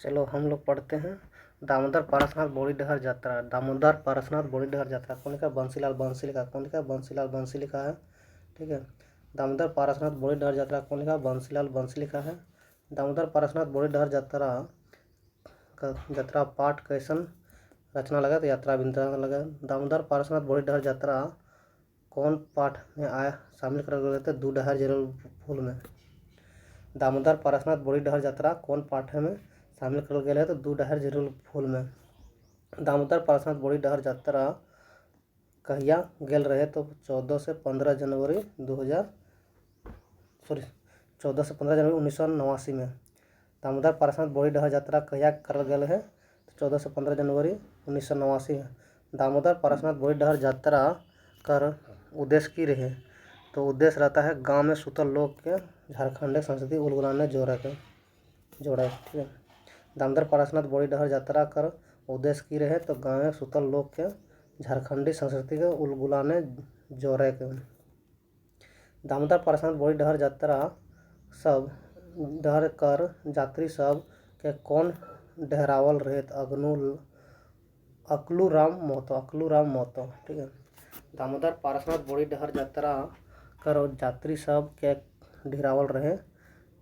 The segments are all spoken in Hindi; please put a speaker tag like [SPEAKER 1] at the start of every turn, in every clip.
[SPEAKER 1] चलो हम लोग पढ़ते हैं। दामोदर पारसनाथ बोरीडहर यात्रा। दामोदर पारसनाथ बोरीडहर यात्रा कौन लिखा? बंसीलाल बंसी लिखा। कौन लिखा? बंसीलाल बंसी लिखा है। ठीक है। दामोदर पारसनाथ बोरीडहर यात्रा कौन लिखा? बंसीलाल बंसी लिखा है। दामोदर पारसनाथ बोरीडहर यात्रा का यात्रा पाठ कैसन रचना लगा? तो यात्रा अभिनंदन लगा। दामोदर पारसनाथ बोरीडहर यात्रा कौन पाठ में आया शामिल कर गए थे? दूडहर जरूर फूल में। दामोदर पारसनाथ बोरीडहर यात्रा कौन पाठ में शामिल करल गए तो दूडहर जरूर फूल में। दामोदर पारसनाथ बोरीडहर यात्रा कहिया गेल रहे? तो 14 से 15 जनवरी 1989 में। दामोदर पारसनाथ बोरीडहर यात्रा कहिया करल गए है? तो 14 से 15 जनवरी 1989 में। दामोदर पारसनाथ बोरीडहर यात्रा कर उद्देश्य की रहे? तो उद्देश्य रहता है गांव में सुतल लोग के झारखंड संस्कृति उलगुलाने जोड़ा। ठीक है। दामोदर पारसनाथ बोरीडहर यात्रा कर उद्देश्य की रहे? तो गाँव में सुतल लोग के झारखंडी संस्कृति के उलगुलाने जोड़े के। दामोदर पारसनाथ बोरीडहर यात्रा सब डहर कर यात्री सब के कौन डहरावल रहे? अकलूराम महतो। ठीक है। दामोदर पारसनाथ बोरीडहर यात्रा कर यात्री सब के ढिरावल रहे?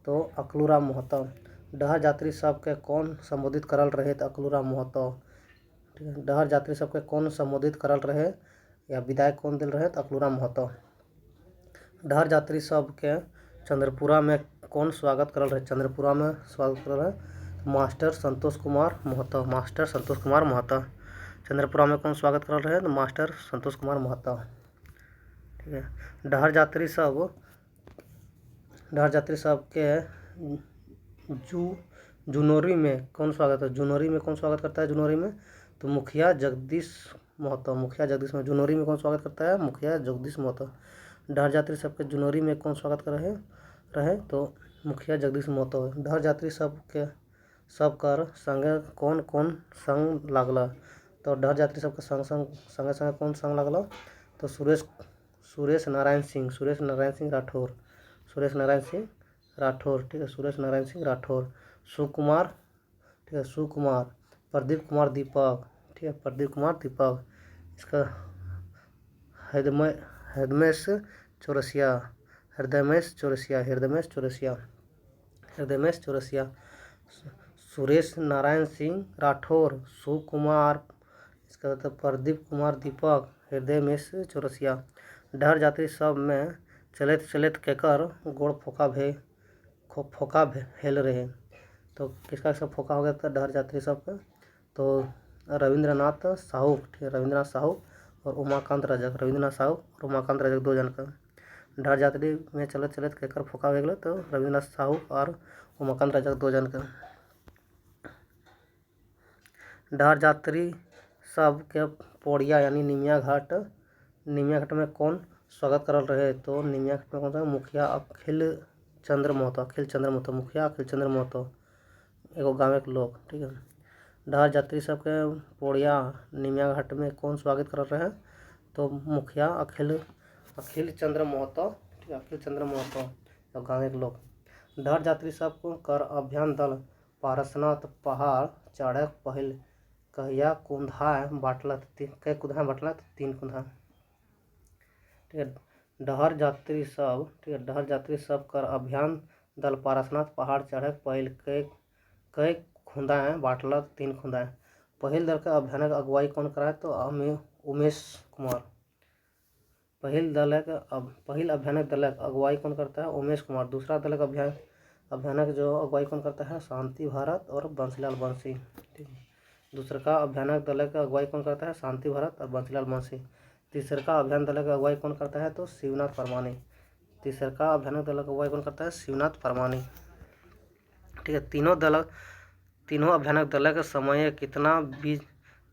[SPEAKER 1] तो अकलूराम महतो। डहर यात्री सब के कौन संबोधित करल रहे? तो अकलूराम महतो। ठीक है। डहर यात्री सब के कौन संबोधित करल रहे या विदाई कौन दिल रहे? तो अकलूराम महतो। डहर यात्री सब के चंद्रपुरा में कौन स्वागत करल रहे? चंद्रपुरा में स्वागत करल रहे मास्टर संतोष कुमार महतो। चंद्रपुरा में कौन स्वागत करल रहे? तो मास्टर संतोष कुमार महतो। ठीक है। डहर यात्री सब के जुनोरी में कौन स्वागत है? जुनोरी में कौन स्वागत करता है? जुनोरी में तो मुखिया जगदीश महतो। जुनोरी में कौन स्वागत करता है? मुखिया जगदीश महतो। डहर यात्री सब के जुनोरी में कौन स्वागत कर रहे? तो मुखिया जगदीश महतो। डहर यात्री सब कर संगे कौन कौन संग लागला? तो डहर यात्री सब के संगे कौन संग लागला? तो सुरेश नारायण सिंह राठौर। ठीक है। सुरेश नारायण सिंह राठौर। सुकुमार। ठीक है। सुकुमार। प्रदीप कुमार दीपक। ठीक है। प्रदीप कुमार दीपक। इसका हृदयेश चौरसिया। सुरेश नारायण सिंह राठौर, सुकुमार, इसका मतलब प्रदीप कुमार दीपक, हृदयेश चौरसिया। डहर यात्री सब में चलत चलत केकर गोड़ फोका भेल रहे? तो किसका सब फोका हो गया था डहर यात्री सब का? तो रविंद्रनाथ साहू। ठीक है। रविंद्रनाथ साहू और उमाकांत रजक दो जन का। डहर यात्री में चलत चलत केकर फोका हो गया? तो रविंद्रनाथ साहू और उमाकांत रजक दो जन का। डहर यात्री सब के पोड़िया यानी निमिया घाट में कौन स्वागत करल रहे? तो निमिया घाट में कौन सा? मुखिया अखिल चंद्र महतो। एगो गाँव के लोग। ठीक है। डहर यात्री सब के पोड़िया निमिया घाट में कौन स्वागत करल रहे? तो मुखिया अखिल चंद्र महतो। ठीक है। अखिल चंद्र महतो और गाँव के लोग। डहर यात्री सब को कर अभियान दल पारसनाथ पहाड़ चढ़े पहल कहिया कुंधाए बाटला? कै कुंधाए बाटला? 3 कुंधा। ठीक है। डहर यात्री सब कर अभियान दल पारसनाथ पहाड़ चढ़े पहल कै खुंदाए बाटला? 3 खुंदाए। पहिल दल का अभियानक अगुवाई कौन कराए? तो उमेश कुमार। पहिल अभियानक दलक अगुवाई कौन करता है? उमेश कुमार। दूसरा दलक अभियानक जो अगुवाई कौन करता है? शांति भारत और बंसीलाल बंसी। ठीक है। दूसरा अभियानक दलक अगुवाई कौन करता है? शांति भारत और बंसीलाल बंसी। तीसरा अभियान दलक अगुवाई कौन करता है? तो शिवनाथ परमानी। ठीक है। तीनों अभियानक दलक समय कितना बीज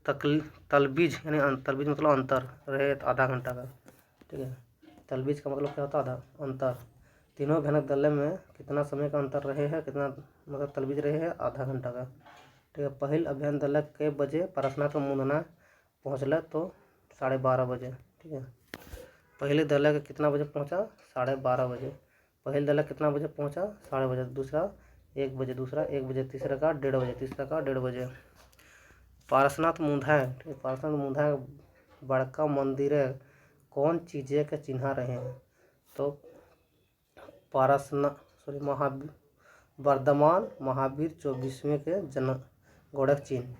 [SPEAKER 1] तलबीज यानी तलबीज मतलब अंतर रहे? आधा घंटा का। ठीक है। तलबीज का मतलब क्या होता है? आधा अंतर। तीनों अभियानक दल में कितना समय का अंतर रहे है? कितना मतलब तलबीज रहे है? आधा घंटा का। ठीक है। पहिल अभियान दलक के बजे पारसनाथ में मुंदना पहुँचल? तो 12:30 बजे। ठीक है। पहले दलक कितना बजे पहुँचा? 12:30 बजे। पहले दलक कितना बजे पहुँचा? 12:30 बजे। दूसरा 1 बजे दूसरा, 1 बजे तीसरा का, 1:30 बजे तीसरा का, 1:30 बजे। पारसनाथ मुंधाए, पारसनाथ मुंधाए बड़का मंदिर कौन चीज़े के चिन्हा रहे हैं? तो वर्धमान महावीर 24वें के जन्म गोड़क चिन्ह,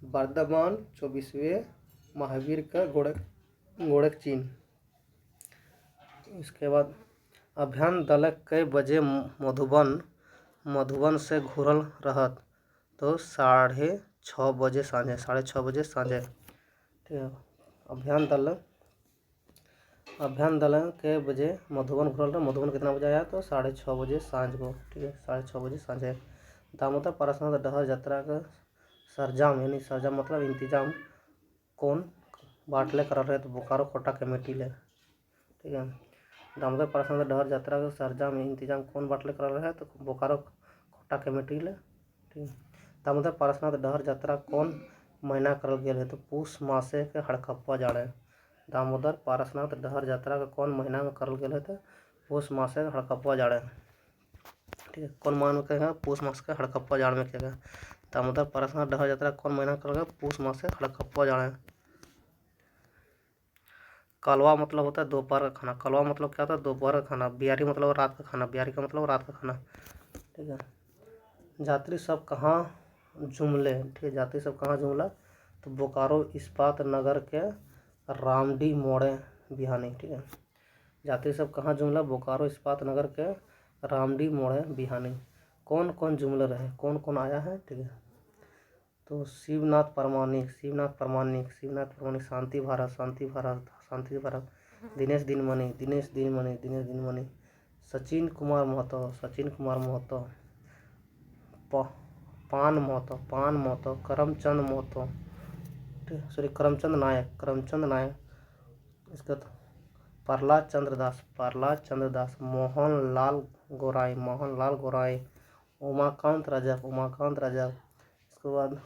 [SPEAKER 1] वर्धमान 24वें महावीर का गोड़क चिन्ह। इसके बाद अभियान दल कई बजे मधुबन से घुरल रहत? तो 6:30 बजे सांझे, 6:30 बजे सांझे। ठीक है। अभियान दल के बजे मधुबन घुरल रहा? मधुबन कितना बजे आया? तो 6:30 बजे सांझ को। ठीक है, 6:30 बजे सांझे। दामोदर पारसनाथ डहर यात्रा का सरंजाम यानी सरंजाम मतलब इंतजाम कौन बाटले कर रहे? तो बोकारो कोटा कमेटी ले। ठीक है। दामोदर पारसनाथ डहर यात्रा का सरंजाम इंतजाम कौन बाटले कर रहे हैं? तो बोकारो कोटा कमेटी ले। ठीक है। दामोदर पारसनाथ डहर यात्रा कौन महीना करल गेल है? तो पूस मासे के हड़कप्पा जाड़े। दामोदर पारसनाथ डहर यात्रा का कौन महीना में करल गेल है? तो पूस मासे के हड़कप्पा जाड़े। ठीक है, कौन माह में कहेगा? पूस मास के हड़कप्पा जाड़ में कहेगा। दामोदर पारसनाथ डहर यात्रा कौन महीना करल गया? पूस मास से हड़कप्पा जाड़े। कलवा मतलब होता है दोपहर का खाना। कलवा मतलब क्या होता है? दोपहर का खाना। बिहारी मतलब रात का खाना। बिहारी का मतलब रात का खाना। ठीक है। यात्री सब कहाँ जुमले? ठीक है, यात्री सब कहाँ जुमला? तो बोकारो इस्पात नगर के रामडी मोड़े बिहानी। ठीक है, यात्री सब कहाँ जुमला? बोकारो इस्पात नगर के रामडी मोड़े बिहानी। कौन कौन जुमले रहे? कौन कौन आया है? ठीक है, तो शिवनाथ परमाणिक, शांति भारत, दिनेश दिनमणि, सचिन कुमार महतो, पान महतो, करमचंद नायक, इसका प्रहलाद चंद्र दास, मोहनलाल गोराई, उमाकांत रजक, इसके बाद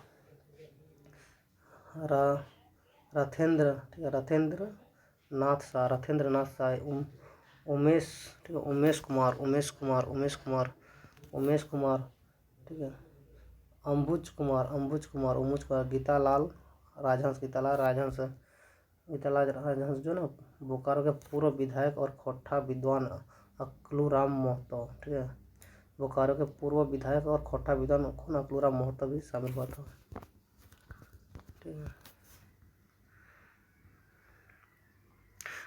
[SPEAKER 1] रथेंद्र नाथ शाह, उमेश कुमार, ठीक है, अंबुज कुमार, गीतालाल राजहंस जो ना बोकारो के पूर्व विधायक और खोट्टा विद्वान अकलूराम महतो। ठीक है, बोकारो के पूर्व विधायक और खोट्टा विद्वान अकलूराम महतो भी शामिल हुआ था। ठीक है।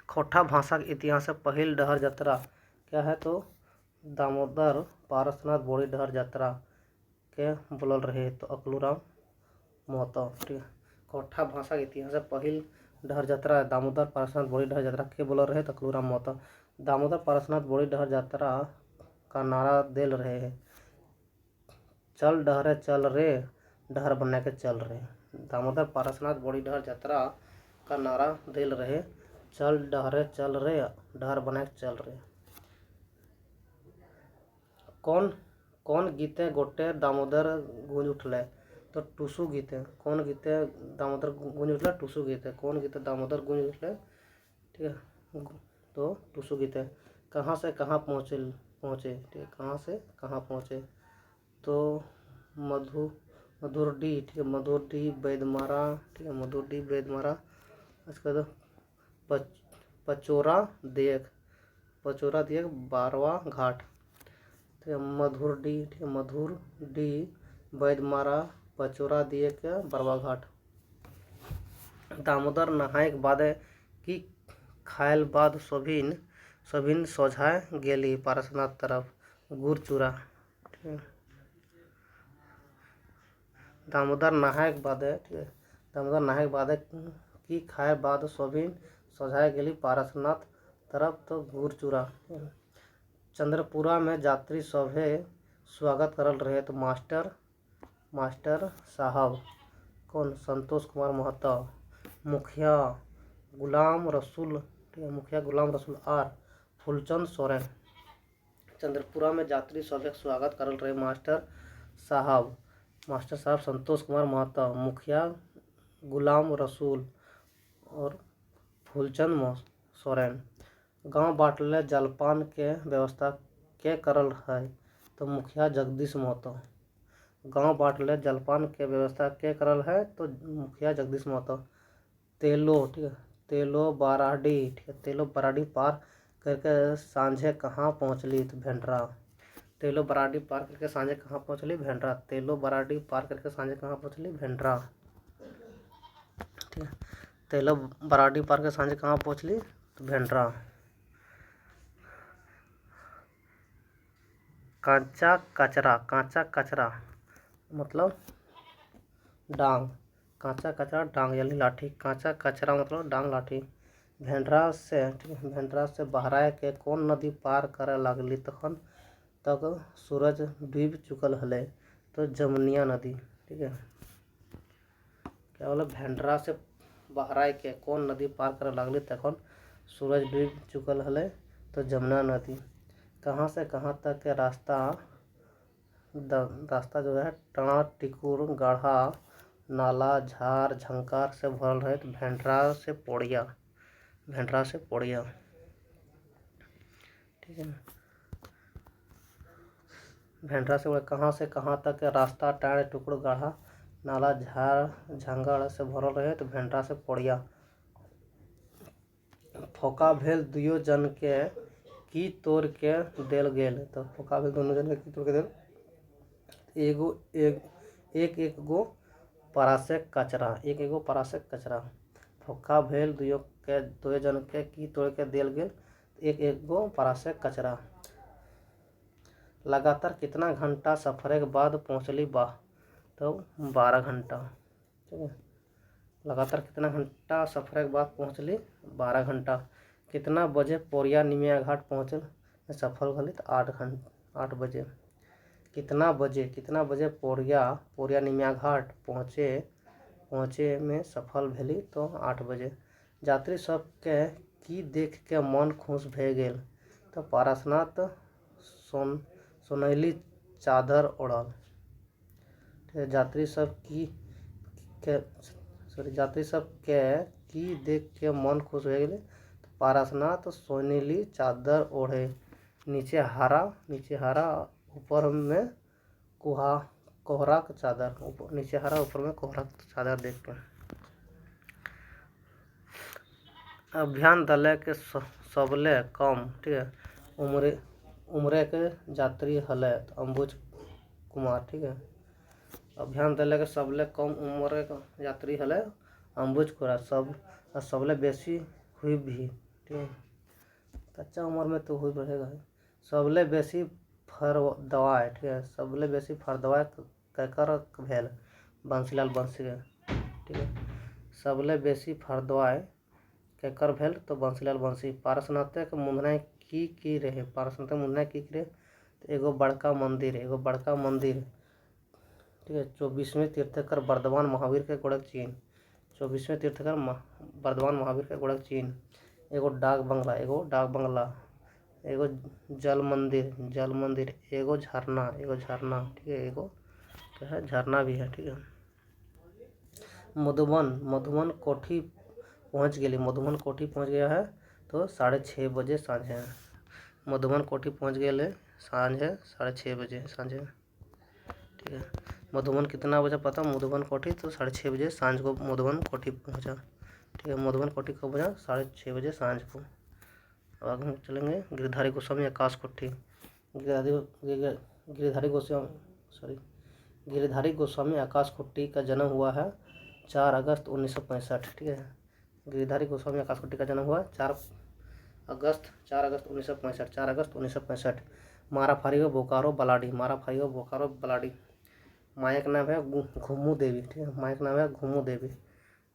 [SPEAKER 1] खोट्टा भाषा के इतिहास से पहिल डहर यात्रा क्या है? तो दामोदर पारसनाथ बोड़ी डहर यात्रा के बोलल रहे? तो अकलूराम महतो। ठीक है। खोट्टा भाषा के इतिहास से पहिल डहर यात्रा दामोदर पारसनाथ बोड़ी डहर यात्रा के बोलल रहे? तो अकलूराम महतो। दामोदर पारसनाथ बोड़ी डहर यात्रा का नारा देल रहे है? चल डहरे चल रे, डहर बना के चल रहे। दामोदर पारसनाथ बोड़ी डहर यात्रा का नारा देल रहे? चल डहरे चल रे, डहर बना के चल रहे। कौन गीते गोटे दामोदर गूंज उठले? तो टूसू गीते। कौन गीते दामोदर गूंज उठले? टूसू गीते। कौन गीते दामोदर गूंज उठले? ठीक है, तो टूसू गीते। कहाँ से कहाँ पहुँचे? ठीक है, कहाँ से कहाँ पहुँचे? तो मधुरडी, ठीक है, मधुरडी बैदमारा, ठीक है, मधुरडी बैदमारा। इसके बाद पचोरा देख 12वां घाट। ठीक है, मधुरडी, ठीक है, मधुरडी बैदमारा पचोरा दिए के 12वां घाट। दामोदर नहाय के बाद की खायल बाद सोभिन सोझाए गेली पारसनाथ तरफ? गुड़ चूरा। ठीक है, दामोदर नहाय के बाद, ठीक है, दामोदर नहाय के बाद की खाए बाद सोभिन सोझाए गेली पारसनाथ तरफ? तो गुड़ चूरा। चंद्रपुरा में यात्री सभे स्वागत करल रहे? तो मास्टर साहब कौन? संतोष कुमार महतो, मुखिया गुलाम रसूल, ठीक है, मुखिया गुलाम रसूल आर फूलचंद सोरेन। चंद्रपुरा में यात्री सभे स्वागत करल रहे? मास्टर साहब संतोष कुमार महतो, मुखिया गुलाम रसूल और फूलचंद सोरेन। गांव बाटले जलपान के व्यवस्था के करल है? तो मुखिया जगदीश महतो। गांव बाटले जलपान के व्यवस्था के करल है, तो मुखिया जगदीश महतो। तेलो, ठीक है, तेलो बाराडी, ठीक है, तेलो बाराडी पार करके सांझे कहाँ पहुँचली, तो भेंडरा। तेलो बराडी पार करके सांझे कहाँ पहुँचली, भेंडरा। तेलो बराडी पार करके सांझे कहाँ पहुँचली, भेंडरा। ठीक है, तेलो बराडी पार करके सांझे कहाँ पहुँचली, तो भेंडरा। कांचा कचरा, कांचा कचरा मतलब डांग, कांचा कचरा डांग यानी लाठी, कांचा कचरा मतलब डांग लाठी। भेंडरा से, ठीक है, भेंडरा से बहराए के कौन नदी पार करे लागली तखन तक सूरज डूब चुकल हले, तो जमुनिया नदी। ठीक है, क्या बोला, भेंडरा से बहराए के कौन नदी पार करे लागली तखन सूरज डूब चुकल हले, तो जमुना नदी। कहाँ से कहाँ तक के रास्ता जो है टना टिकुर गाढ़ा नाला झार झंकार से भरल है, तो भेंडरा से पोड़िया, भेंडरा से पोड़िया। ठीक है, भेंडरा से कहाँ तक के रास्ता टाण टुकड़ गाढ़ा नाला झार झंगाड़ से भरल रहे, तो भेंडरा से पोड़िया। फोका भेल दुयो जन के की तोड़ के देल गेल, तो फोका भेल दोनों जन के की तोड़ के देल, एगो एक गो परासे कचरा, एक एगो परासे कचरा। फोका भेल दुयो जन के की तोड़ के देल गेल, एक गो परासे कचरा। लगातार कितना घंटा सफर के बाद पहुँचली तो 12 घंटा। ठीक है, लगातार कितना घंटा सफर के बाद पहुँचली, 12 घंटा। कितना बजे पोरिया निमिया घाट पहुँचल सफल भली, तो 8 बजे। कितना बजे पोरिया निमिया घाट पहुँचे में सफल भेली, तो 8 बजे। यात्री सबके की देख के मन खुश भे गेल, तो पारसनाथ सोनैली चादर ओढ़ल। यात्री सब के की देख के मन खुश हो गेले, तो पारसनाथ सोनेली चादर ओढ़े। नीचे हरा ऊपर में कोहरा का चादर, नीचे हरा ऊपर में कोहरा का चादर देख के। अभियान दल के सबले कम, ठीक है, उम्र के यात्री हले, तो अंबुज कुमार। ठीक है, अभियान दल के सबले कम उम्र के यात्री हले अंबुज कुमार, सबले बेसी हुई भी। ठीक है, कच्चा उम्र में तो हुई बढ़ेगा। सबले बेसी फरदवाय, ठीक है, सबले बेसी फरदवाय केकर भेल, बंसीलाल बंसी के। ठीक है, सबले बेसी फरदवाय केकर भेल, तो बंसीलाल बंसी। पारसनाथ के मुंदना की रहे, पारसनाथ मुंदना की रहे, तो एगो बड़का मंदिर। ठीक है, 24वें तीर्थंकर बर्धमान महावीर के गोड़क चिन्ह, 24वें तीर्थंकर बर्धमान महावीर के गोड़क चिन्ह। एगो डाक बंगला, एगो जल मंदिर, एगो झरना। ठीक है, एगो क्या है, झरना भी है। ठीक है, मधुबन कोठी पहुँच गया है, तो 6:30 बजे सांझे। मधुबन कोठी पहुँच गए सांझे 6:30 बजे सांझे। ठीक है, मधुबन कितना बजे पता, मधुबन कोठी तो 6:30 बजे सांझ को मधुबन कोठी पहुँचा। ठीक है, मधुबन कोठी कब पहुँचा, 6:30 बजे सांझ को। अब आगे हम चलेंगे। गिरधारी गोस्वामी आकाश कोठी। गिरधारी गोस्वामी आकाश कोठी का जन्म हुआ है 4 अगस्त 1965। ठीक है, गिरधारी गोस्वामी आकाश कोठी का जन्म हुआ 4 अगस्त 1965। मारा फारियो बोकारो बलाडी, माया का नाम है घुमू देवी। ठीक है, माया का नाम है घुमू देवी।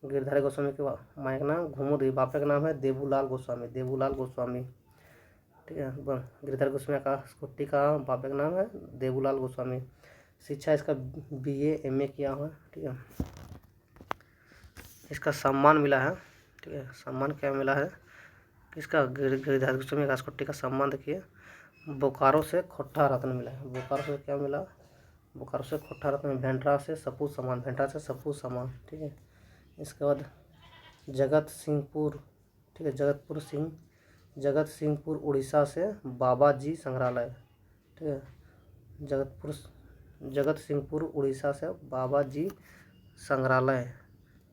[SPEAKER 1] गिरधारी गोस्वामी के माया का नाम घुमू देवी, बापे का नाम है देबूलाल गोस्वामी। ठीक है, गिरधारी गोस्वामी आकाश कोठी का बापे का नाम है देबूलाल गोस्वामी। शिक्षा इसका BA MA किया हुआ। ठीक है, इसका सम्मान मिला है। ठीक है, सम्मान क्या मिला है इसका, गिरधारी गोस्वामी आकाश कोठी का सम्मान देखिए, बोकारो से खोट्टा रत्न मिला है। बोकारो से क्या मिला, बोकारो से खोट्टा रत्न। भेंडरा से सपूत समान। ठीक है, इसके बाद जगत सिंहपुर, ठीक है, जगत सिंहपुर उड़ीसा से बाबा जी संग्रहालय। ठीक है, जगत सिंहपुर उड़ीसा से बाबा जी संग्रहालय,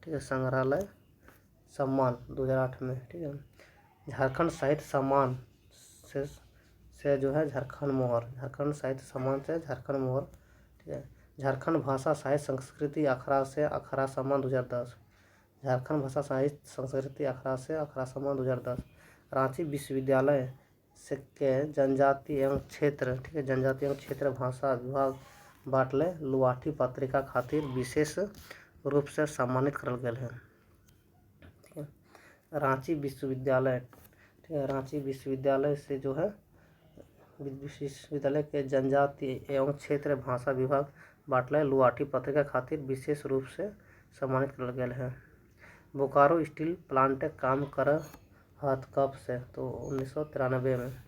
[SPEAKER 1] ठीक है, संग्रहालय सम्मान 2008 में, ठीक है। झारखंड साहित्य सम्मान से जो है झारखंड मोहर, झारखंड साहित्य सम्मान से झारखंड मोहर, ठीक है। झारखंड भाषा साहित्य संस्कृति अखड़ा से अखड़ा सम्मान 2010, झारखंड भाषा साहित्य संस्कृति अखड़ा से अखड़ा सम्मान 2010। रांची विश्वविद्यालय से के जनजाति एवं क्षेत्र, ठीक है, जनजाति एवं क्षेत्र भाषा विभाग बाटले लुआठी पत्रिका खातिर विशेष रूप से सम्मानित करल गया है, ठीक है। रांची विश्वविद्यालय, ठीक है, रांची विश्वविद्यालय से जो है विश्वविद्यालय के जनजाति एवं क्षेत्र भाषा विभाग बाटले लुआठी पत्रिका खातिर विशेष रूप से सम्मानित करल गया है। बोकारो स्टील प्लांट काम कर हत कब से, तो 1993 में।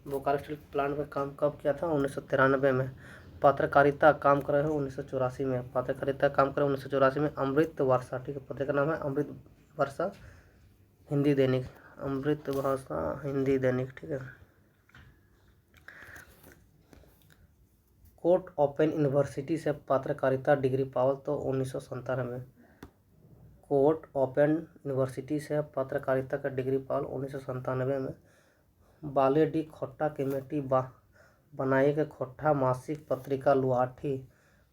[SPEAKER 1] बोकारो स्टील प्लांट में काम कब किया था, 1993 में। पत्रकारिता काम करे है 1984 में, पत्रकारिता काम करे 1984 में। अमृत वर्षा, ठीक है, पत्रिका नाम है अमृत वर्षा हिंदी दैनिक, अमृत वर्षा हिंदी दैनिक, ठीक है। कोर्ट ओपन यूनिवर्सिटी से पत्रकारिता डिग्री पावल तो 1997 में। कोर्ट ओपन यूनिवर्सिटी से पत्रकारिता का डिग्री पावल 1997 में। बालेडी खोट्टा कमेटी बनाए के खोट्टा मासिक पत्रिका लुआठी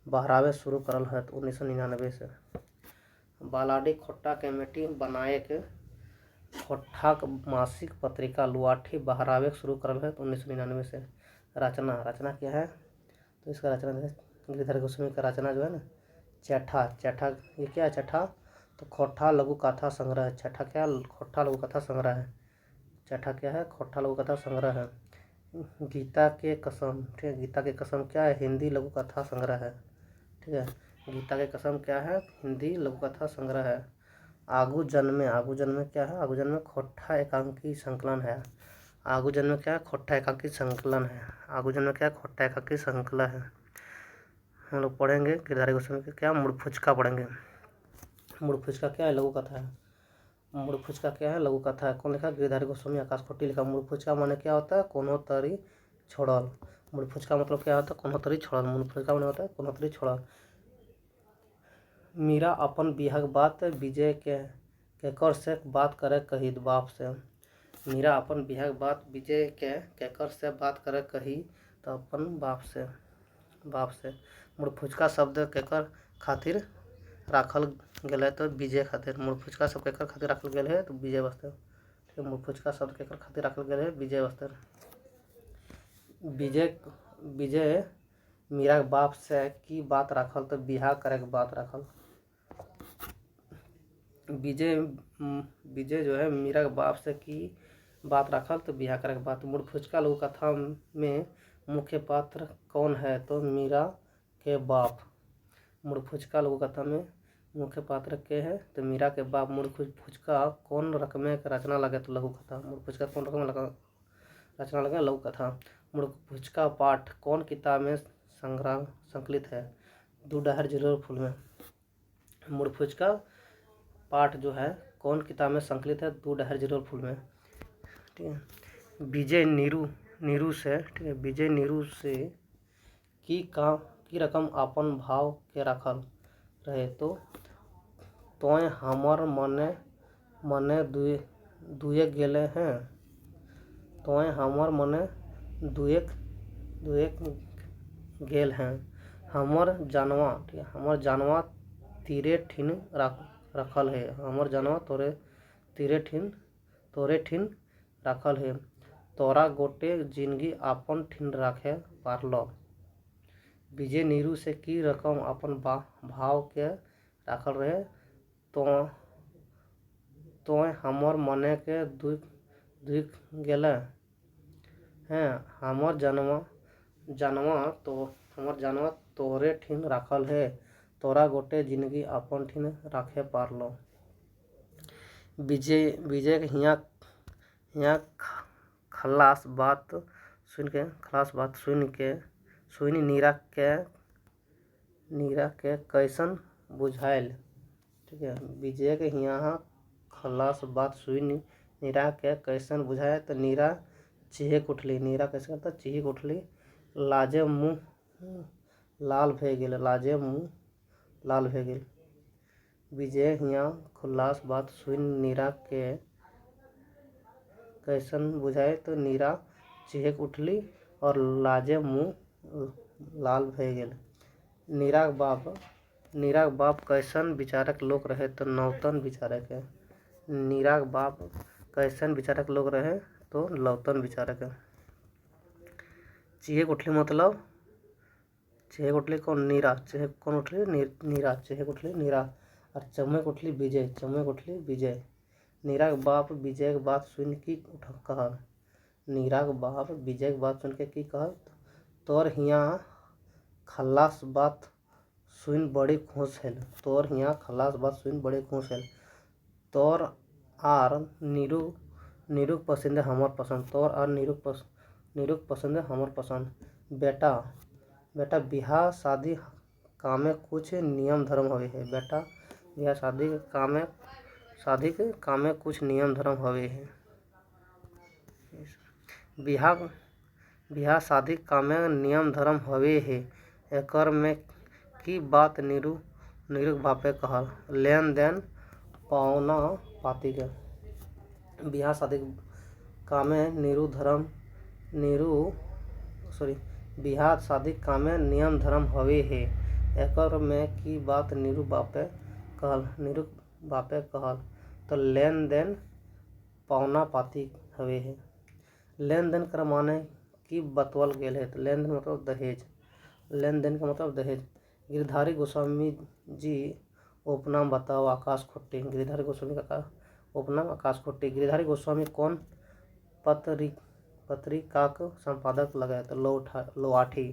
[SPEAKER 1] बहरावे शुरू करल है 1999 से। बालाडी खोट्टा कमेटी बनाए के खोट्टा मासिक पत्रिका लुआठी बहरावे शुरू करल है 1999 से। रचना क्या है, तो इसका रचना गिरिधर गोस्वामी का रचना जो है ना, चैठा, ये क्या है चैठा, तो खोट्टा लघु कथा संग्रह है। चैठा क्या, खोट्टा लघु कथा संग्रह है। चैठा क्या है, खोट्टा लघु कथा संग्रह है। गीता के कसम, ठीक है, गीता के कसम क्या है, हिंदी लघु कथा संग्रह है, ठीक है। गीता के कसम क्या है, हिंदी लघु कथा संग्रह है। आगू जन्मे क्या है, आगू जन्मे खोट्टा एकांकी संकलन है। आगू जन्मे क्या है, खोट्टा एकांकी संकलन है। आगू जन्मे क्या है, खोट्टा एकांकी संकलन है। हम लोग पढ़ेंगे गिरधारी गोस्वामी के क्या, मुड़फुचका पढ़ेंगे। मुड़फुचका क्या है, लघु कथा है। मुड़फुचका क्या है, लघु कथा है। कौन लिखा, गिरधारी गोस्वामी आकाशकोटि लिखा। मुड़फुचका माने क्या होता है, कोनो तरी छोड़ल। मुड़फुचका मतलब क्या होता है, कोनो तरी छोड़ल। मुड़फुचका माने होता है कोनो तरी छोड़ल। मीरा अपन बिहाक बात विजय के केकर से बात करे कही बाप से। मीरा अपन बिहाक बात विजय के केकर से बात करे कही, तो अपन बाप से। मुड़फुचका शब्द केकर खातिर राखल गेल, तो विजय खातिर। मुड़फुचका शब्द केकर खातिर राखल गेल है, तो विजय बस्तर, ठीक है। मुड़फुचका शब्द केकर खातिर राखल गेल है, विजय बस्तर। विजय मीरा बाप से की बात राखल, तो बिहार करे के बात राखल। विजय जो है मीरा के बाप से की बात राखल, तो बिहार करे के बात। मुड़फुचका लघु कथा में मुख्य पात्र कौन है, तो मीरा के बाप। मुड़फुचका लघु कथा में मुख्य पात्र के है, तो मीरा के बाप। मुड़फुचका कौन रकमे के रचना लगे, तो लघु कथा। मुड़फुचका कौन रकम रचना लगे, लघु कथा। मुड़फुचका पाठ कौन किताब में संकलित है, दूडहर जिलोर फूल में। मुड़फुचका पाठ जो है कौन किताब में संकलित है, दूडहर जिलोर फूल में, ठीक है। विजय नीरू से, ठीक है, विजय नीरू से की रकम अपन भाव के रखल रहे, तो तोय हमर मने दुए गेले हैं। तोय हमर मने दुए गेल हैं। हमर जानवा, ठीक है, हमर जानवा तीरे ठिन रखल है। हमर जानवा तोरे ठिन रखल है। तोरा गोटे जिंदगी अपन ठिन रखे पारलो। विजय नीरू से की रकम अपन भाव के राखल रहे, तो हमर मने के दुख गेले हैं। हमर जानवा तोरे ठिन राखल है, तोरा गोटे जिंदगी अपन ठिन राखे पारलो। विजय के हियाँ खलास बात सुन के नीरा के कैसन बुझाइल, ठीक है। विजय के हियाँ खलास बात सुन नीरा के कैसन बुझाए, तो नीरा चिहिक उठली। नीरा कैसे करता, चिहिक उठली। लाजे मुँह लाल भए गेल, लाजे मुँह लाल भए गेल। विजय हियाँ खुल्लास बात सुनि नीरा के कैसन बुझाय तो नीरा चीख उठली और लाजे मुँह लाल भए गेल। नीराक बाप कैसन विचारक लोक रहे तो नौतन विचारक है। नीराक बाप कैसन विचारक लोग रहे तो लौतन विचारक है। चीख उठली मतलब चेहक उठली कौन? नीरा। चेहक कौन उठली? नीरा। चेहक उठली नीरा। और चमक उठली विजय। चमक उठली विजय। नीराक बाप विजय के बात सुन की कहल। नीराक बाप विजय के बात सुन के की कहल? तोर हियाँ खल्लास बात सुन बड़ी खुश है। तोर हियाँ खल्लास बात सुन बड़ी खुश है। तोर आर नीरुक पसंद है हमर पसंद। तोर आर नीरुक पसंद है हमर पसंद। बेटा बिहाह शादी कामे कुछ नियम धर्म हवे है। बेटा बिहाह शादी के कामे कुछ नियम धर्म हवे है। बिहाह शादी कामे नियम धर्म हवे है। एकर में की बात नीरुक बापे कहल। लेन देन पावना पाती के। बिहाह शादी कामे बिहार शादी कामे नियम धर्म हवे है। एकर में की बात नीरुक बापे कहल। तो लेन देन पावना पाती हवे है। लेन देन कर माने की बतवल गेल है। तो लेन देन मतलब दहेज। लेन देन का मतलब दहेज। गिरधारी गोस्वामी जी उपनाम बताओ। आकाश खुट्टी। गिरधारी गोस्वामी का उपनाम आकाश खुट्टी। गिरधारी गोस्वामी कौन पत्रिका का संपादक लगा? तो लोहाठी।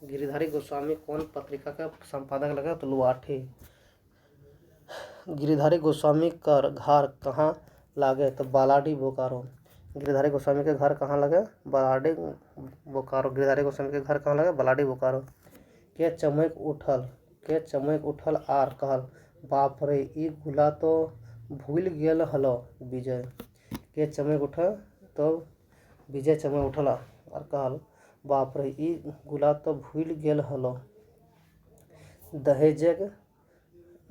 [SPEAKER 1] गिरधारी गोस्वामी कौन पत्रिका का संपादक लगा? तो लोहाठी। गिरधारी गोस्वामी का घर कहाँ लागे? तो बालाडी बोकारो। गिरधारी गोस्वामी के घर कहाँ लगे? बालाडी बोकारो। गिरधारी गोस्वामी के घर कहाँ लगे? बालाडी बोकारो। के चमक उठल आर कहल, बाप रे ई गुला तो भूल गेल हलो विजय। के चमक उठल तो विजय चमक उठल और कहल, बाप रे ई गुला तो भूल गेल हलो।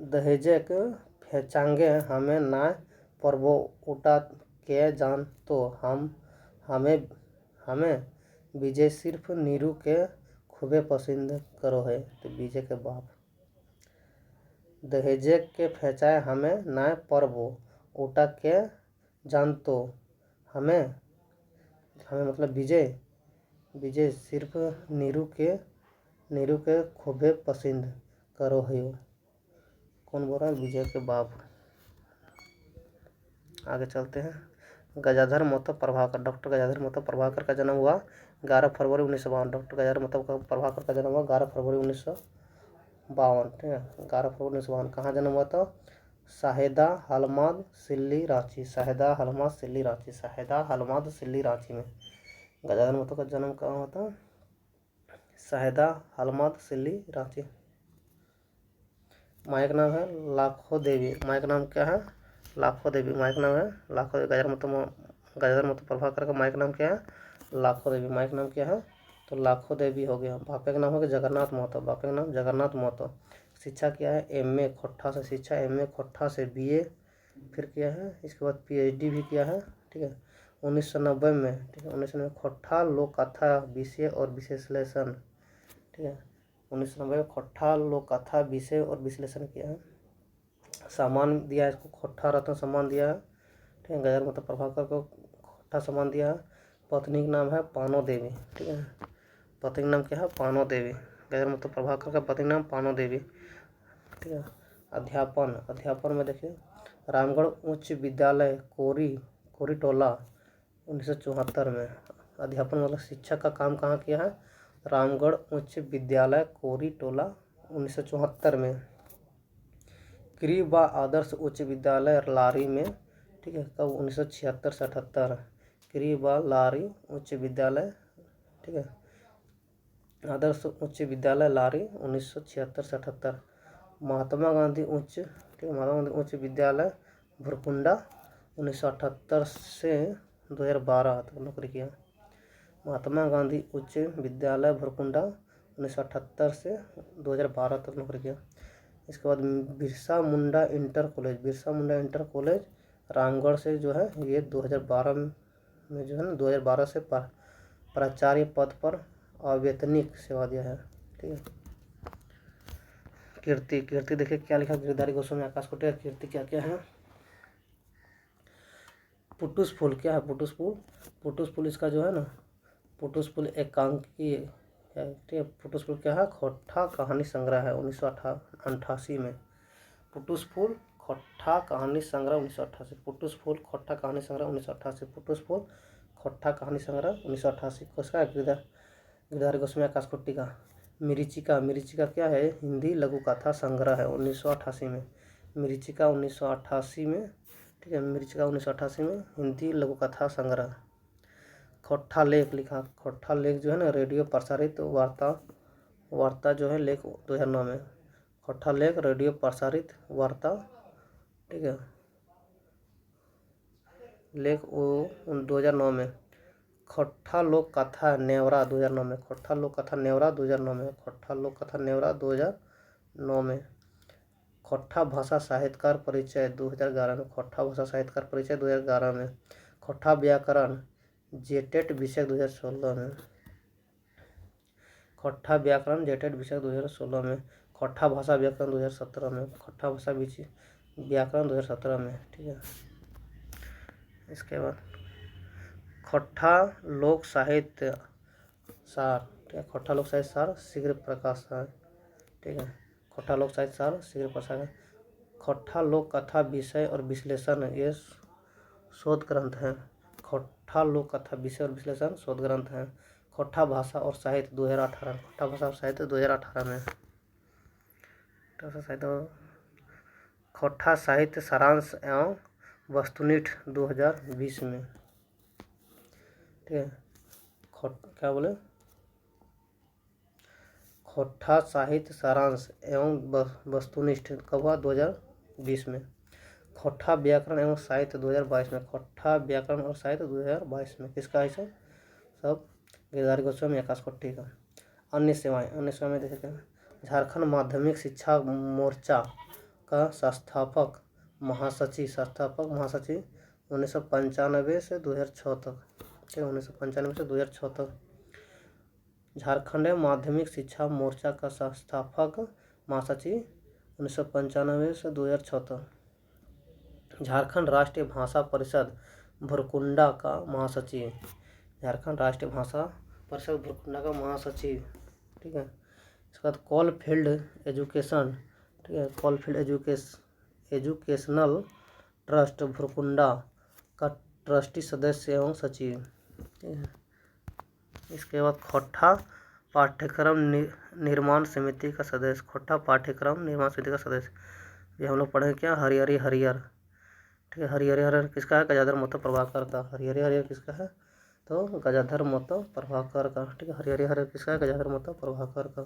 [SPEAKER 1] दहेजक फेचांगे हमें ना परबो उठा के जान तो हमें विजय सिर्फ नीरू के खूबे पसंद करो है। तो विजय के बाप दहेजक के फेंचाए हमें ना परबो उठा के जान तो हमें मतलब विजय सिर्फ नीरू के खूबे पसंद करो है। कौन बोल रहा है? विजय के बाप। आगे चलते हैं। गजाधर महतो प्रभाकर। डॉक्टर गजाधर महतो प्रभाकर का जन्म हुआ 11 फरवरी 1952। डॉक्टर गजाधर महतो प्रभाकर का जन्म हुआ 11 फरवरी 1952। ठीक है, 11 फरवरी 1952। कहाँ जन्म हुआ? तो शाहेदा हलमाद सिल्ली रांची। शाहेदा हलमाद सिल्ली रांची में गजाधर महतो का जन्म कहाँ हुआ था? शाहेदा हलमाद सिल्ली रांची। माँ का नाम है लाखो देवी। माँ का नाम क्या है? लाखो देवी। माँ का नाम है लाखो देवी। गजाधर महतो प्रभाकर का माँ का नाम क्या है? लाखो देवी। माँ का नाम क्या है? तो लाखो देवी हो गया। बापे का नाम हो गया जगन्नाथ महतो। बापे का नाम जगन्नाथ महतो। शिक्षा क्या है? MA खोट्ठा से शिक्षा। MA खोट्ठा से BA फिर किया है। इसके बाद PhD भी किया है। ठीक है, 1990 में। ठीक है, 1990 खोट्ठा लोक कथा विषय और विश्लेषण। ठीक है, 1990 में खोट्ठा लोक कथा विषय और विश्लेषण किया है। सम्मान दिया है इसको, खोट्ठा रत्न सम्मान दिया है। ठीक है, गजाधर महतो प्रभाकर को खोट्ठा सम्मान दिया है। पत्नी का नाम है पानो देवी। ठीक है, पत्नी का नाम क्या है? पानो देवी। गजाधर महतो प्रभाकर का पत्नी नाम पानो देवी। ठीक है, अध्यापन में देखिए रामगढ़ उच्च विद्यालय कोरी टोला 1974 में। अध्यापन मतलब शिक्षक का काम कहाँ किया है? रामगढ़ उच्च विद्यालय कोरी टोला 1974 में। क्रीबा आदर्श उच्च विद्यालय लारी में। ठीक है, कब? 1976 से 78। क्रीबा लारी उच्च विद्यालय। ठीक है, आदर्श उच्च विद्यालय लारी 1976 से 78। महात्मा गांधी उच्च विद्यालय भुरकुंडा 1978 से 2012 तक नौकरी किया। महात्मा गांधी उच्च विद्यालय भुरकुंडा 1978 से 2012 तक नौकरी किया। इसके बाद बिरसा मुंडा इंटर कॉलेज रामगढ़ से जो है ये 2012 में जो है ना 2012 से प्राचार्य पद पर अवैतनिक सेवा दिया है। ठीक है। कीर्ति देखिए क्या लिखा गिरधारी गोस्वामी आकाशकोटी का कीर्ति क्या क्या है। पुटुस फूल क्या है पुटुस फूल इसका जो है ना पुटुस फूल एकांकी है। ठीक है। पुटुस फूल क्या है खोट्ठा कहानी संग्रह है 1988 में। पुटुस फूल खोट्ठा कहानी संग्रह 1988 पुटुस फूल खोट्ठा कहानी संग्रह 1988 पुटुस फूल खोट्ठा कहानी संग्रह 1988 किसका गिरधारी गोस्वामी आकाशकोटी का। मिरीचिका क्या है हिंदी लघु कथा संग्रह है 1988 में। मिरीचिका 1988 में। ठीक है। मिरीचिका 1988 में हिंदी लघु कथा संग्रह। खोट्ठा लेख लिखा खोट्ठा लेख जो है ना रेडियो प्रसारित वार्ता जो है लेख 2009 में। खोट्ठा लेख रेडियो प्रसारित वार्ता। ठीक है। लेख 2009 में। खोट्ठा लोक कथा नेवरा 2009 में। खोट्ठा लोक कथा नेवरा 2009 में। खोट्ठा लोक कथा नेवरा 2009 में। खोट्ठा भाषा साहित्यकार परिचय 2011 में। खोट्ठा भाषा साहित्यकार परिचय 2011 में। खोट्ठा व्याकरण जेटेट विषय 2016 में। खोट्ठा व्याकरण जेटेट विषय 2016 में। खोट्ठा भाषा व्याकरण 2017 में। खोट्ठा भाषा व्याकरण 2017 में। ठीक है। इसके बाद खोट्ठा लोक साहित्य सार। ठीक है। खोट्ठा लोक साहित्य सार शीघ्र प्रकाश है। ठीक है। खोट्ठा लोक साहित्य सार शीघ्र प्रकाश है। खोट्ठा लोक कथा विषय और विश्लेषण ये शोध ग्रंथ है। खोट्ठा लोक कथा विषय और विश्लेषण शोध ग्रंथ है। खोट्ठा भाषा और साहित्य 2018 खोट्ठा भाषा और साहित्य 2018 में। खोट्ठा साहित्य सारांश एवं वस्तुनिष्ठ 2020 में। ठीक है। क्या बोले खोट्ठा साहित्य सारांश एवं वस्तुनिष्ठ कब हुआ 2020 में। खोट्ठा व्याकरण एवं साहित्य 2022 में। खोट्ठा व्याकरण और साहित्य 2022 में किसका है सब गिरधारी गोस्वामी आकाशकोटी का। अन्य सेवाएं में देखते हैं झारखंड माध्यमिक शिक्षा मोर्चा का संस्थापक महासचिव 1995 से 2006 तक। 1995 से 2006 तक। झारखंड माध्यमिक शिक्षा मोर्चा का संस्थापक महासचिव 1995 से 2006 तक। झारखंड राष्ट्रीय भाषा परिषद भुरकुंडा का महासचिव। झारखंड राष्ट्रीय भाषा परिषद भुरकुंडा का महासचिव। ठीक है। इसके बाद कॉलफील्ड एजुकेशन। ठीक है। कॉलफील्ड एजुकेशनल ट्रस्ट भुरकुंडा का ट्रस्टी सदस्य एवं सचिव। ठीक है। इसके बाद खोट्ठा पाठ्यक्रम निर्माण समिति का सदस्य। खोट्ठा पाठ्यक्रम निर्माण समिति का सदस्य ये हम लोग पढ़ेंगे क्या हरिहर। ठीक है। हरिहर किसका है गजाधर महतो प्रभाकर का। हरिहर किसका है तो गजाधर महतो प्रभाकर का। ठीक है। हरिहर किसका है गजाधर महतो प्रभाकर का।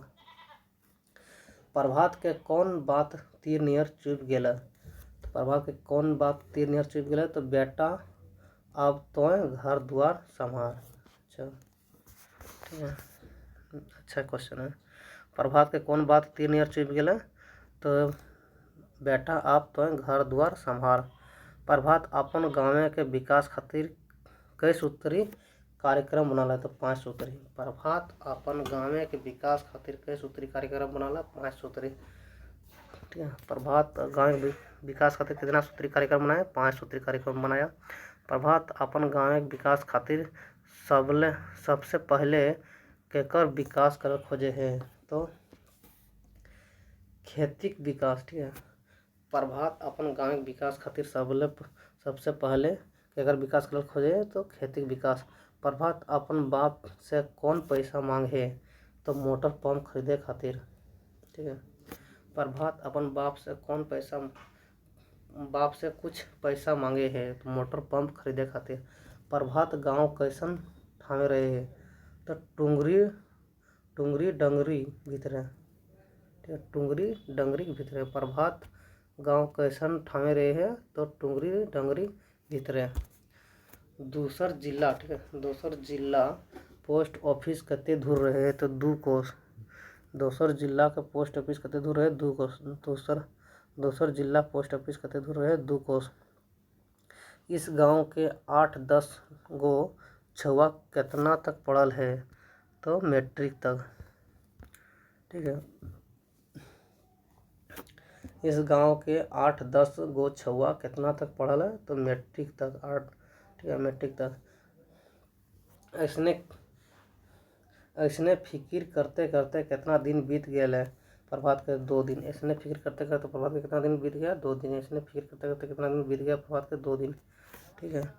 [SPEAKER 1] प्रभात के कौन बात तीर नियर चुप गेला। तो प्रभात के कौन बात तीर नियर चुप गेला तो बेटा अब तो घर द्वार संभाल। अच्छा ठीक है। अच्छा क्वेश्चन है। प्रभात के कौन बात तीर नियर चुप गेला तो बेटा आप तो घर द्वार संभाल। प्रभात अपन गाँव के विकास खातिर कई सूत्री कार्यक्रम बनाला तो 5 सूत्री। प्रभात अपन गाँव के विकास खातिर कई सूत्री कार्यक्रम बनाला 5 सूत्री। ठीक है। प्रभात गाँव के विकास खातिर कितना सूत्री कार्यक्रम बनाया 5 सूत्री कार्यक्रम बनाया। प्रभात अपन गाँव के विकास खातिर सबसे पहले केकर विकास कर खोजे है तो खेती विकास। ठीक है। प्रभात अपन गाँव के विकास खातिर सबसे पहले केकर विकास कर खोजे तो खेती विकास। प्रभात अपन बाप से कौन पैसा मांगे तो मोटर पंप खरीदे खातिर। ठीक है। प्रभात अपन बाप से कुछ पैसा मांगे है तो मोटर पंप खरीदे खातिर। प्रभात गांव कैसन ठामे रहे है तो टुंगरी डंगरी भीतरे। ठीक है। टुंगरी डंगरी के भीतरे। प्रभात गांव कैसन ठामे रहे है तो टुंगरी डंगरी भीतरे। दूसर जिला। ठीक है। दूसर जिला पोस्ट ऑफिस कते दूर रहे तो 2 कोस। दोसर जिला के पोस्ट ऑफिस कते दूर रहे 2 कोस। दोसर जिला पोस्ट ऑफिस कते दूर रहे 2 कोस। इस गांव के 8-10 गो छुआ कितना तक पढ़ल है तो मैट्रिक तक। ठीक है, इस गांव के 8-10 गो छुआ कितना तक पढ़ल है तो मैट्रिक तक। 8, ठीक है, मैट्रिक तक। ऐसने फिकिर करते करते कितना दिन बीत गया है प्रभात के 2 दिन। ऐसने फिक्र करते करते प्रभात के कितना दिन बीत गया 2 दिन। ऐसने फिक्र करते करते कितना दिन बीत गया प्रभात के 2 दिन। ठीक है,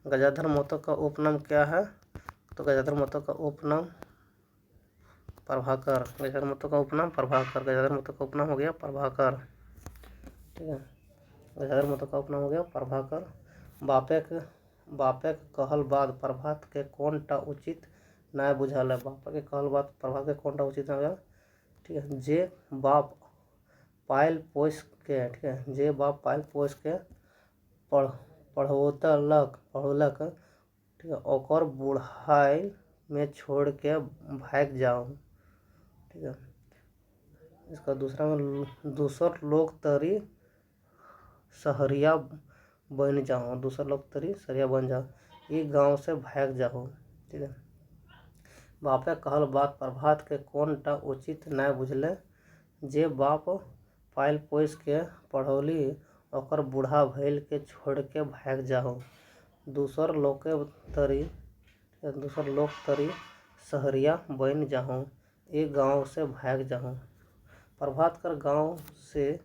[SPEAKER 1] गजाधर महतो का उपनाम क्या है तो गजाधर महतो का उपनाम प्रभाकर। गजाधर महतो का उपनाम प्रभाकर। गजाधर महतो का उपनाम हो गया प्रभाकर। ठीक है, गजाधर महतो का उपनाम हो गया प्रभाकर। बापे के कहल बात प्रभात के कौन टा उचित ना बुझल है। बापा के कहल बात प्रभात के कौन टा उचित ना बुझल। ठीक है, जे बाप पायल पोस के, ठीक है, जे बाप पायल पोस के पढ़ौलक, ठीक है, ओकर बुढ़ाई में छोड़ के भाग जाओ। ठीक है, इसका दूसरा में दूसर लोग तरी सहरिया बन जाओ। दूसर लोग तरी सहरिया बन जाओ, ये गांव से भाग जाओ। ठीक है, बापे कहल बात प्रभात के कौन टा उचित ना बुझले। जे बाप पायल पोस के पढ़ौली ओकर बूढ़ा भइल के छोड़ के भाग जाओ। दूसर लोग तरी सहरिया बन जाओ, ये गांव से भाग जाओ। प्रभात कर गांव से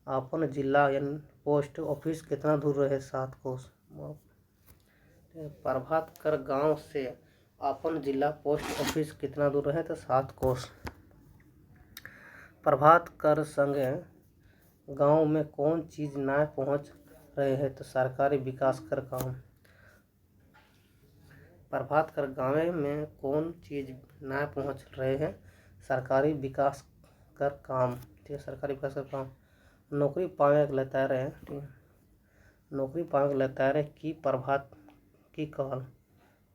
[SPEAKER 1] अपन जिला यानी पोस्ट ऑफिस कितना दूर रहे 7 कोस। प्रभात कर गांव से अपन जिला पोस्ट ऑफिस कितना दूर रहे तो 7 कोस। प्रभात कर संगे गांव में कौन चीज ना पहुंच रहे हैं तो सरकारी विकास कर काम। प्रभात कर गाँव में कौन चीज ना पहुंच रहे हैं सरकारी विकास कर काम। ठीक है, सरकारी विकास कर काम। नौकरी पावे के लेता रहे, ठीक है, नौकरी पावे के लेता रहे की प्रभात की कहल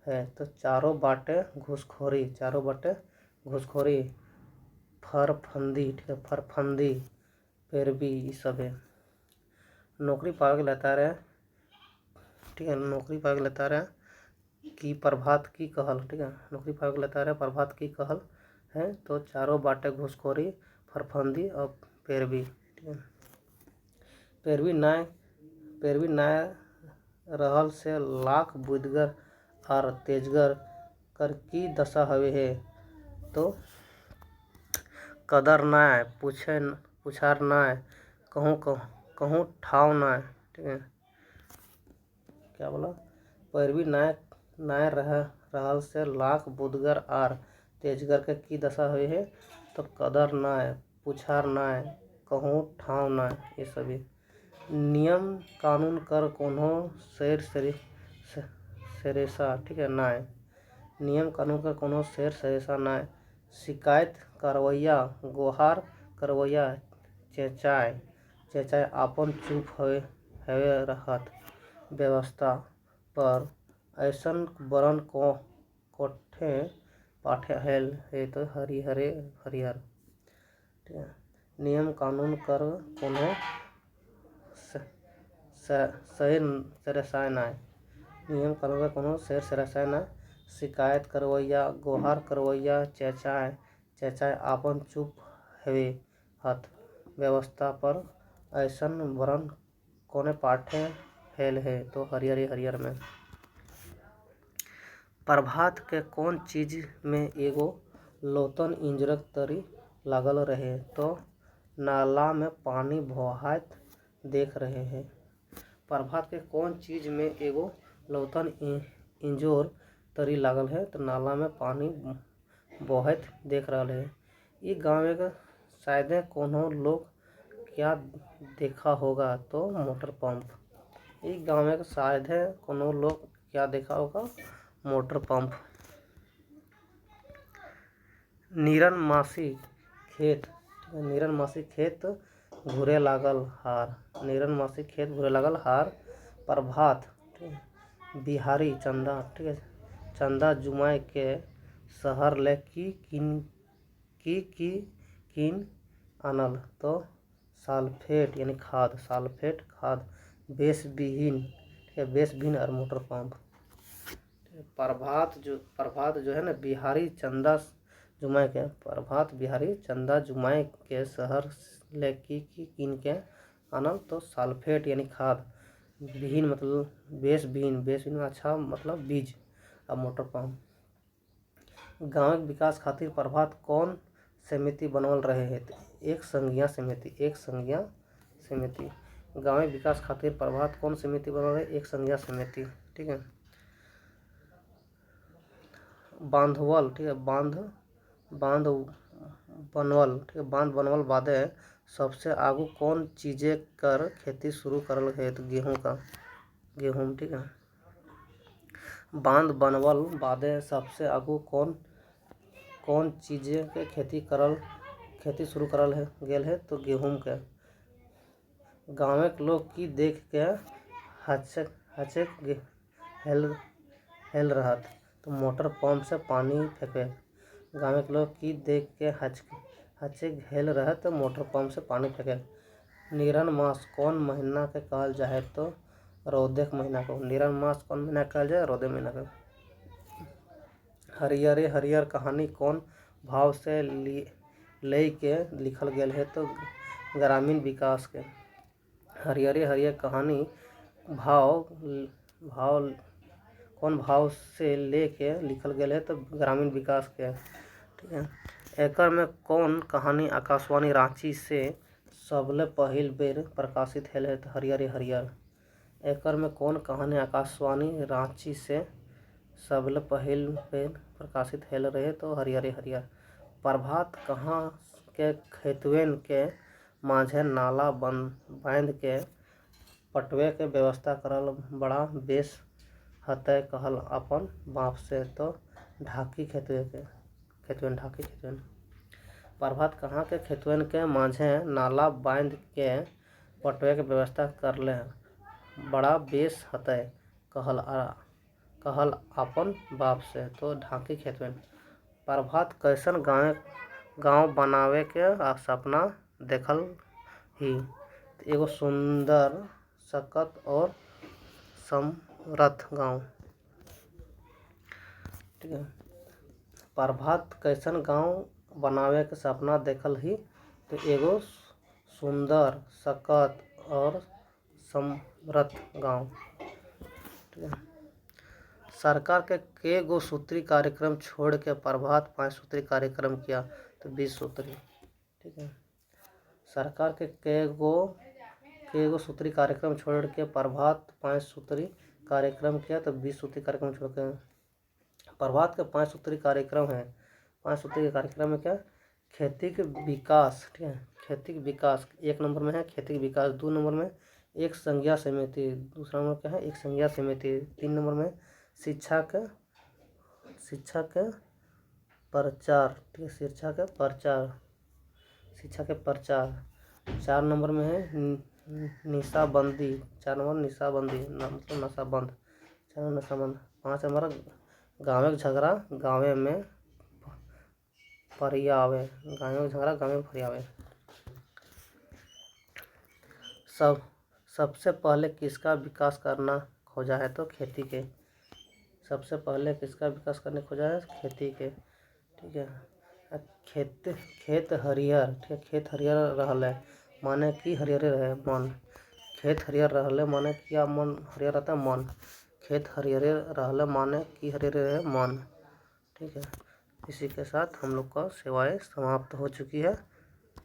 [SPEAKER 1] है तो चारों बाटे घूसखोरी। चारों बाटे घूसखोरी, फरफंदी, ठीक है, फरफंदी, पैरवी, ये सब है। नौकरी पावे के लेता रहे, ठीक है, नौकरी पावे के लेता रहे कि प्रभात की कहल। ठीक है, नौकरी पावे के लेता रहे प्रभात की कहल है तो चारों बाटे घूसखोरी, फरफंदी और पैरवी। ठीक है, पैरवी ना रहल से लाख बुदगर और तेजगर कर की दशा हवे है तो कदर ना पुछार ना कहूँ ठाव ना। ठीक है, क्या बोला, पैरवी ना रहल से लाख बुदगर और तेजगर के की दशा हुई है तो कदर ना पुछार ना कहूँ ठाव ना। ये सभी नियम कानून कर कोनो शेर सरेसा। ठीक है, ना नियम कानून कर कोनो शेर सरेसा ना। शिकायत करवैया गुहार करवैया चेचाए आपन चुप हवे रहत। व्यवस्था पर ऐसन बरन कोठे पाठे हेल है तो हरिहर। ठीक है, नियम कानून कर कोनो सरेसाय ना। नियम कानून कर कोनो शेर सरेसाय ना। शिकायत करवैया गुहार करवैया चेचाए आपन चुप हवे हत। व्यवस्था पर ऐसन बरन कोने पाठे हेल है तो हरिहर में। प्रभात के कौन चीज में एगो लोतन इंजरक तरी लागल रहे तो नाला में पानी बहात देख रहे हैं। प्रभात के कौन चीज में एगो लोतन इंजोर तरी लागल है तो नाला में पानी बहत देख रहा है। ये गाँव में शायद कोनो लोग क्या देखा होगा तो मोटर पंप। ये गाँव में शायद कोनो लोग क्या देखा होगा मोटर पंप। नीरन मासी खेत घूरे लागल हार। नीरन मासी खेत घूरे लागल हार। प्रभात, ठीक है, बिहारी चंदा, ठीक है, चंदा जुमाए के शहर ले किन आनल तो साल्फेट यानी खाद, साल्फेट खाद बेस विहीन, ठीक है, बेस विहीन और मोटर पंप। प्रभात जो है ना बिहारी चंदा जुमाय के, प्रभात बिहारी चंदा जुमाय के शहर ले किन के आनल तो साल्फेट यानी खाद, विहीन मतलब बेस विहीन अच्छा मतलब बीज और मोटर पंप। गाँव के विकास खातिर प्रभात कौन समिति बनवल रहे है? एक संघीय समिति। गाँव विकास खातिर प्रभात कौन समिति बनल रहे? एक संघीय समिति, ठीक है। बांधवल, ठीक है, बांध बनवल, ठीक है, बांध बनवल बादे सबसे आगू कौन चीजे कर खेती शुरू करल है? तो गेहूँ, ठीक है। बांध बनवल बादे सबसे आगू कौन चीजे के खेती शुरू करल है गेल है? तो गेहूँ के। गाँव के लोग की देख के हचेक हेल रहत तो मोटर पंप से पानी फेंके। गाँव के लोग की देख के हचेक हेल रहत तो मोटर पंप से पानी फेंके। निरन मास कौन महीना के कहल जाए? तो रौदे महीना को। निरन मास कौन महीना कहल जाए? रौदे महीना को। हरियर कहानी कौन भाव से ले के लिखल गेल है? तो ग्रामीण विकास के। हरियर कहानी कौन भाव से ले के लिखल गेल है? तो ग्रामीण विकास के, ठीक है। एकर में कौन कहानी आकाशवाणी रांची से सबले पहिल बेर प्रकाशित भेल है? तो हरियर। एकर में कौन कहानी आकाशवाणी रांची से सबले पहिल बेर प्रकाशित भेल रहे? तो हरियर। प्रभात कहाँ के खेतवन के माझे नाला बांध के पटवे के व्यवस्था करल बड़ा बेस हतय कहल अपन बाप से? तो ढाकी खेतवन। प्रभात कहाँ के खेतवन के माझे नाला बांध के पटवे के व्यवस्था करले बड़ा बेस हतय कहल अपन बाप से? तो ढाकी खेतवन। प्रभात कैसन गाँव बनावे के सपना देखल ही? एगो सुंदर, सकत और समृद्ध गाँव, ठीक है। प्रभात कैसन गाँव बनावे के सपना देखल ही? तो एगो सुंदर, सकत और समृद्ध गाँव, ठीक है। सरकार के गो सूत्री कार्यक्रम छोड़ के प्रभात 5 सूत्री कार्यक्रम किया? तो 20 सूत्री, ठीक है। सरकार के गो सूत्री कार्यक्रम छोड़ के प्रभात 5 सूत्री कार्यक्रम किया? तो 20 सूत्री कार्यक्रम छोड़ के। प्रभात के 5 सूत्री कार्यक्रम है। 5 सूत्री के कार्यक्रम में क्या? खेती के विकास, ठीक है, खेती के विकास 1 नंबर में है। खेती के विकास 2 नंबर में एक संज्ञा समिति, दूसरा नंबर क्या है? एक संज्ञा समिति। 3 नंबर में शिक्षा के प्रचार, ठीक है, शिक्षा के प्रचार। 4 नंबर में है निशाबंदी, 4 नंबर निशाबंदी मतलब नशाबंद, 4 नशाबंद। 5 नंबर गाँव के झगड़ा गाँव में फरियावे। सबसे पहले किसका विकास करना खोजा है? तो खेती के। सबसे पहले किसका विकास करने खोजा है? खेती के, ठीक है। खेत हरियर, ठीक है, खेत हरियर रहले माने कि हरियर रहे मन। खेत हरियर रहले माने क्या मन हरियर रहता है? मन। खेत हरियर रहले माने कि हरियर रहे मन, ठीक है। इसी के साथ हम लोग का सेवाएं समाप्त हो चुकी है।